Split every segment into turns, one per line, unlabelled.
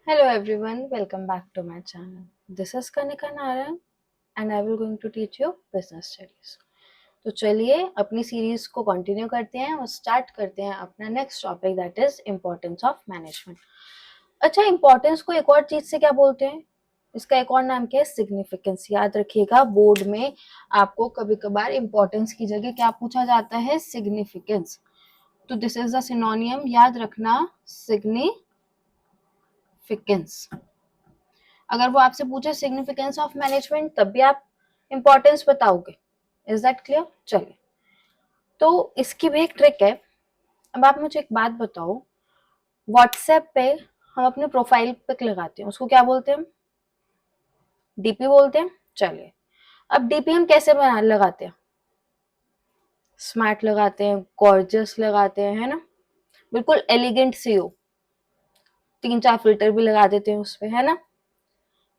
Hello everyone, welcome back to my channel. This is Kanika Naran and I will going to teach you business studies. तो चलिए अपनी series को continue करते हैं और start करते हैं अपना next topic that is importance of management. अच्छा, इम्पोर्टेंस को एक और चीज से क्या बोलते हैं? इसका एक और नाम क्या है? सिग्निफिकेंस। याद रखिएगा, बोर्ड में आपको कभी कभार इम्पोर्टेंस की जगह क्या पूछा जाता है? सिग्निफिकेंस। तो दिस इज द सिनोनियम, याद रखना, सिग्निफिकेंस। अगर वो आपसे पूछे सिग्निफिकेंस ऑफ मैनेजमेंट तब भी आप इंपॉर्टेंस बताओगे। Is that clear? चलिए, तो इसकी भी एक ट्रिक है। अब आप मुझे एक बात बताओ, व्हाट्सएप पे हम अपने प्रोफाइल पिक लगाते हैं, उसको क्या बोलते हैं? डीपी बोलते हैं। चलिए, अब डीपी हम कैसे बना लगाते हैं? स्मार्ट लगाते हैं, गॉर्जियस लगाते हैं, है ना? बिल्कुल एलिगेंट सी हो, 3-4 फिल्टर भी लगा देते हैं उस पे, है ना?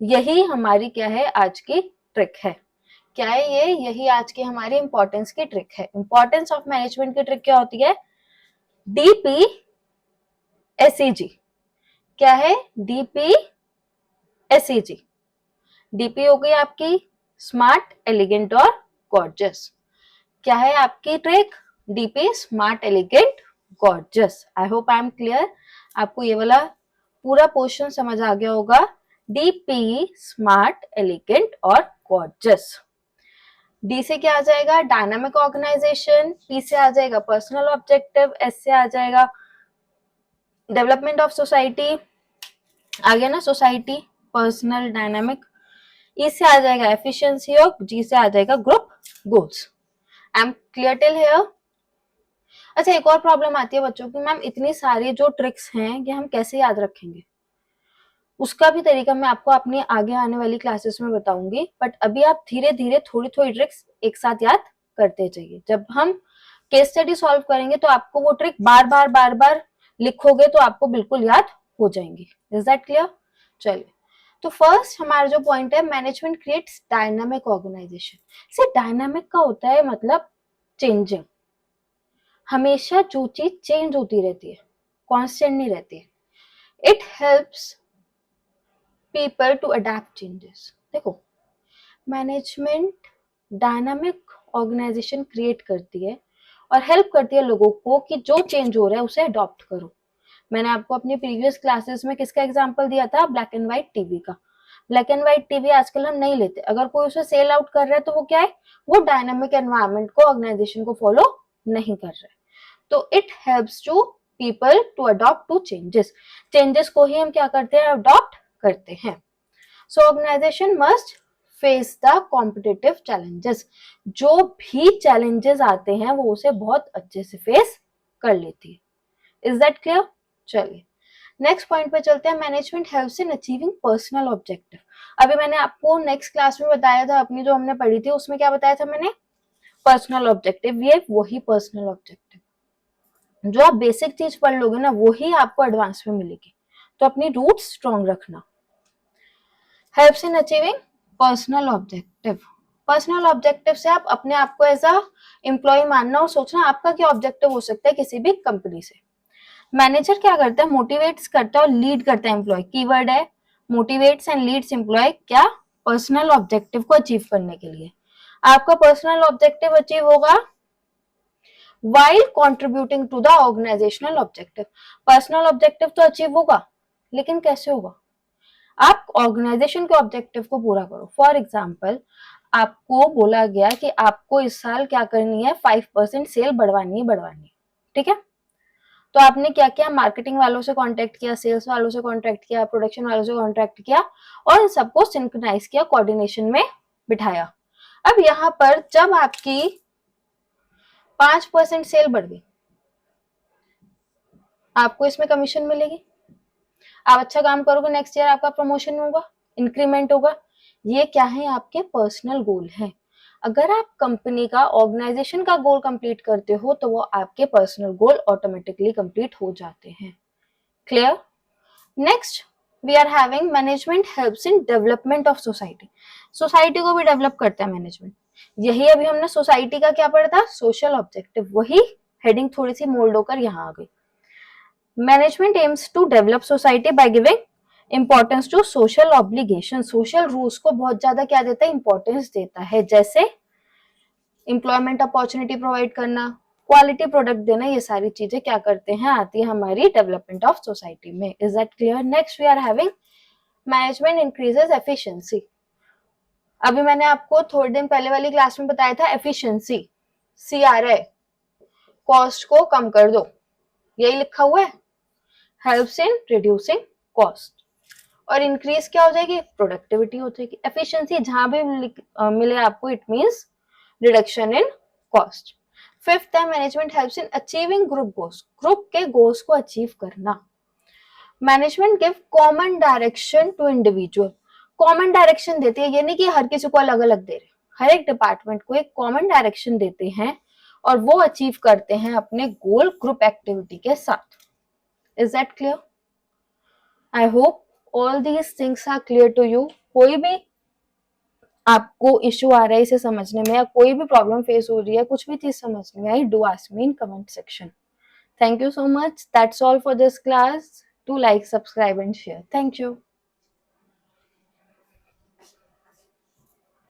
यही हमारी क्या है, आज की ट्रिक है। क्या है ये? यही आज की हमारी इंपॉर्टेंस की ट्रिक है। इंपॉर्टेंस ऑफ मैनेजमेंट की ट्रिक क्या होती है? DP SEG. क्या है? DP SEG. डीपी हो गई आपकी स्मार्ट, एलिगेंट और गॉर्जियस। क्या है आपकी trick? DP smart, elegant, gorgeous. I hope I am clear. आपको ये वाला पूरा पोर्शन समझ आ गया होगा। डीपी स्मार्ट, एलिगेंट और गॉर्जियस। डी से क्या आ जाएगा? Dynamic organisation. पी से आ जाएगा पर्सनल ऑब्जेक्टिव। एस से आ जाएगा डेवलपमेंट ऑफ सोसाइटी। आ गया ना? Society, personal, dynamic. ई से आ जाएगा एफिशिएंसी और जी से आ जाएगा group goals. I am clear till here? अच्छा, एक और प्रॉब्लम आती है बच्चों की, मैम इतनी सारी जो ट्रिक्स हैं ये हम कैसे याद रखेंगे? उसका भी तरीका मैं आपको अपनी आगे आने वाली क्लासेस में बताऊंगी, बट अभी आप धीरे धीरे थोड़ी थोड़ी ट्रिक्स एक साथ याद करते जाइए। जब हम केस स्टडी सॉल्व करेंगे तो आपको वो ट्रिक बार बार लिखोगे तो आपको बिल्कुल याद हो जाएंगी। Is that clear? चलिए, तो फर्स्ट हमारा जो पॉइंट है, मैनेजमेंट क्रिएट्स डायनामिक ऑर्गेनाइजेशन। से डायनामिक का होता है मतलब चेंजिंग। हमेशा जो चीज चेंज होती रहती है, कांस्टेंट नहीं रहती है। It helps people to adapt changes. देखो, मैनेजमेंट डायनामिक ऑर्गेनाइजेशन क्रिएट करती है और हेल्प करती है लोगों को कि जो चेंज हो रहा है उसे अडॉप्ट करो। मैंने आपको अपनी प्रीवियस क्लासेस में किसका एग्जांपल दिया था? ब्लैक एंड व्हाइट टीवी का। ब्लैक एंड व्हाइट टीवी आजकल हम नहीं लेते। अगर कोई उसे सेल आउट कर रहा है तो वो क्या है? वो डायनामिक एनवायरनमेंट को, ऑर्गेनाइजेशन को फॉलो नहीं कर रहा है। तो it helps to people to adopt to changes. Changes को ही हम क्या करते हैं? अडॉप्ट करते हैं। So organisation must face the competitive challenges. जो भी चैलेंजेस आते हैं वो उसे बहुत अच्छे से फेस कर लेती है। Is that clear? चलिए, नेक्स्ट पॉइंट पे चलते हैं। Management helps in achieving personal objective. अभी मैंने आपको नेक्स्ट क्लास में बताया था, अपनी जो हमने पढ़ी थी उसमें क्या बताया था मैंने? Personal objective. ये वही पर्सनल ऑब्जेक्टिव जो आप बेसिक चीज पढ़ लोगे ना, वही आपको एडवांस में मिलेगी। तो अपनी रूट स्ट्रॉन्ग रखना। Helps in achieving personal objective. Personal objective से आप अपने आप को एज अ एम्प्लॉय मानना और सोचना आपका क्या ऑब्जेक्टिव हो सकता है किसी भी कंपनी से। मैनेजर क्या करता है? मोटिवेट्स करता है और लीड करता है एम्प्लॉय। कीवर्ड है मोटिवेट्स एंड लीड्स एम्प्लॉय। क्या? पर्सनल ऑब्जेक्टिव को अचीव करने के लिए। आपका पर्सनल ऑब्जेक्टिव अचीव होगा while contributing to the organizational objective। Personal objective तो अचीव होगा, लेकिन कैसे होगा? आप ऑर्गेनाइजेशन के ऑब्जेक्टिव को पूरा करो। फॉर एग्जाम्पल, आपको बोला गया कि आपको इस साल क्या करनी है? 5% सेल बढ़वानी है। ठीक है, तो आपने क्या किया? मार्केटिंग वालों से कांटेक्ट किया, सेल्स वालों से कांटेक्ट किया, प्रोडक्शन वालों से कांटेक्ट किया और इन सबको सिंक्रोनाइज किया, कोऑर्डिनेशन में बिठाया। अब यहाँ पर जब आपकी 5% सेल बढ़ गई, आपको इसमें कमीशन मिलेगी। आप अच्छा काम करोगे, नेक्स्ट ईयर आपका प्रमोशन होगा, इंक्रीमेंट होगा। ये क्या है? आपके पर्सनल गोल है। अगर आप कंपनी का, ऑर्गेनाइजेशन का गोल कंप्लीट करते हो तो वो आपके पर्सनल गोल ऑटोमेटिकली कंप्लीट हो जाते हैं। Clear? Next we are having management helps in development of society. Society को भी डेवलप करता है मैनेजमेंट। यही अभी हमने सोसाइटी का क्या पढ़ा था? Social objective. वही हेडिंग थोड़ी सी मोल्ड होकर यहाँ आ गई। Management aims to develop society by giving importance to social obligation, social rules को बहुत ज्यादा क्या देता है, इंपॉर्टेंस देता है, जैसे एम्प्लॉयमेंट अपॉर्चुनिटी प्रोवाइड करना, क्वालिटी प्रोडक्ट देना, ये सारी चीजें क्या करते हैं, आती है हमारी डेवलपमेंट ऑफ सोसाइटी में। Is that clear? Next we are having management increases efficiency. अभी मैंने आपको थोड़े दिन पहले वाली क्लास में बताया था एफिशिएंसी, CRI, कॉस्ट को कम कर दो, यही लिखा हुआ है, हेल्प्स इन रिड्यूसिंग कॉस्ट, और इंक्रीज क्या हो जाएगी, प्रोडक्टिविटी हो जाएगी। एफिशिएंसी जहां भी मिले आपको, it means reduction in cost. Fifth है management helps in achieving group goals, group के गोल्स को अचीव करना। Management give common direction to individual, common direction देते हैं, ये नहीं कि हर किसी को अलग अलग दे रहे, हर एक डिपार्टमेंट को एक कॉमन डायरेक्शन देते हैं और वो अचीव करते हैं अपने गोल ग्रुप एक्टिविटी के साथ। Is that clear? I hope all these things are clear to you. कोई भी आपको इश्यू आ रहा है इसे समझने में, या कोई भी प्रॉब्लम फेस हो रही है, कुछ भी चीज समझने में आई, do ask me in comment section. Thank you so much. That's all for this class. Do like, subscribe and share. Thank you.